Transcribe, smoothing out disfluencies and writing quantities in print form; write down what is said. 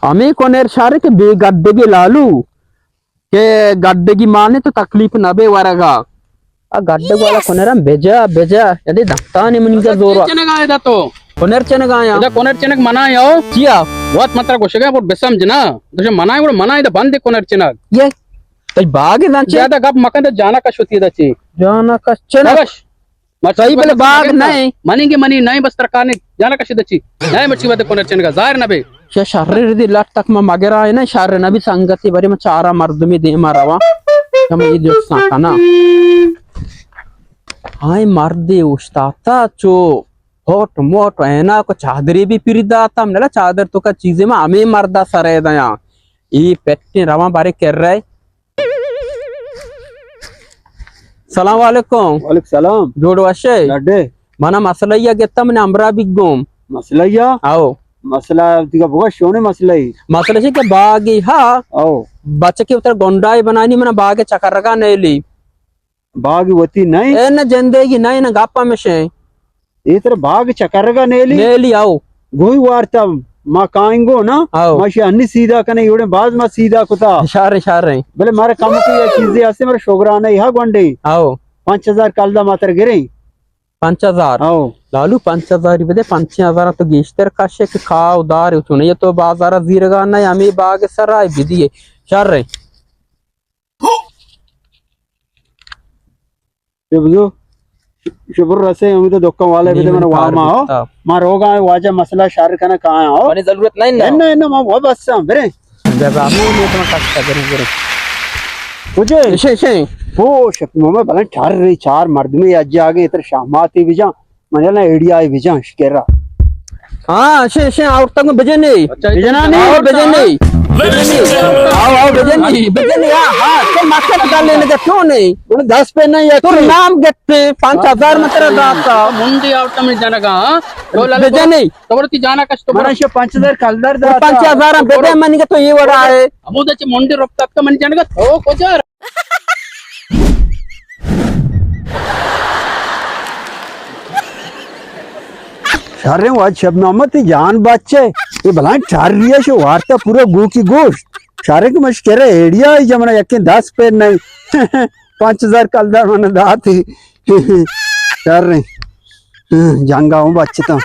हमें कोनेर शारे के बे गड्ढे की लालू के गड्ढे की माने तो तकलीफ ना बे वरगा आ गड्ढे वाला कोनेर बेजा बेजा यदि धक्का नहीं मुनिका जोर चनगा इदा तो कोनेर चनगा या इदा कोनेर चनग मना यो चिया बहुत मात्रा को शगा बहुत बेसम जना तो मना वो मना इदा बंद कोनेर चनग ये तो बाग ना ज्यादा गप मकन तो जाना का शुती दा ची जाना का चनग सही बोले बाग नहीं मनी के मनी नहीं बस तरकाने जाना का शिदची नहीं मच्छी बात कोनेर चनगा जाहिर ना बे क्या शारीर दी लट तक में मगरा है ना शारीर ना भी संगति बरी में चारा मर्द में दे मारावा हम ये जो साकना हाय मर्दे उस्ताता चो होट मोट है ना को चादरी भी पिरिदा था हमने चादर तो का चीजें में हमें मर्दा सरे दया ये पेट्टी रवा बारे कर रहा है सलाम वालेकुम वालेकुम सलाम जोड़ वाशे लड्डे मना मसलैया गेता मैंने अमरा बिगोम मसलैया आओ मसला दिगा बहुत शोने मसलाई मसले से के बागी हाँ आओ बच्चे के उतर गोंडाई बनानी मैंने बागे चकरगा नहीं ली बाग वती नहीं ए न जंदेगी नहीं ना गापा में से इतर बाग चकरगा नेली नेली आओ गोई वार्ता मा कांगो ना आओ माशी अन्नी सीधा कने योडे बाज मा सीधा कुता इशारे भले मारे काम की ये चीजें आसे मारे शोगरा नहीं हा गोंडे आओ 5000 कालदा मातर गिरे 5000 आओ लालू 5000 रुपये 5000 तो गेस्टर काशे के खा उदार चुने ये तो बाजार जीरगा नहीं हमें बाग सराय विधि चार रहे शुभजो शुभर रसे हम तो दुक्का वाले भी मैंने वहां मा हो मा रोगा वाजा मसला शार कना कहां हो माने जरूरत नहीं ना ना ना मा बहुत बस बरे जब आमू में तो कष्ट करे मुझे शे ओ शक मम्मा भला ठार रही चार मर्द में आज आगे इतर शामाती बिजा मने ना एडिया आई बिजा शिकेरा हां शे और तक बजे नहीं बिजना नहीं बजे नहीं आओ बजे नहीं हां तो मार्केट डाल लेने का क्यों नहीं 10 पे नहीं है तो नाम गट्टे 5000 मतलब दाता मुंडी आउट में जनगा बजे नहीं तवरती जाना का तो मना 5000 कलदर दा 5000 बेटे मन के तो ये बड़ा है अमुदचे मुंडी रोकतात का मन जनगा ओ कोजर सारे आज शबनामत जान बच्चे ये भला चार रिया शो वार्ता पूरा गो की गोश्त सारे के मश कह रहे एडिया ही जमना यके 10 पे नहीं 5000 कलदार मन दाती चार रहे जंगा हूं बच्चे तो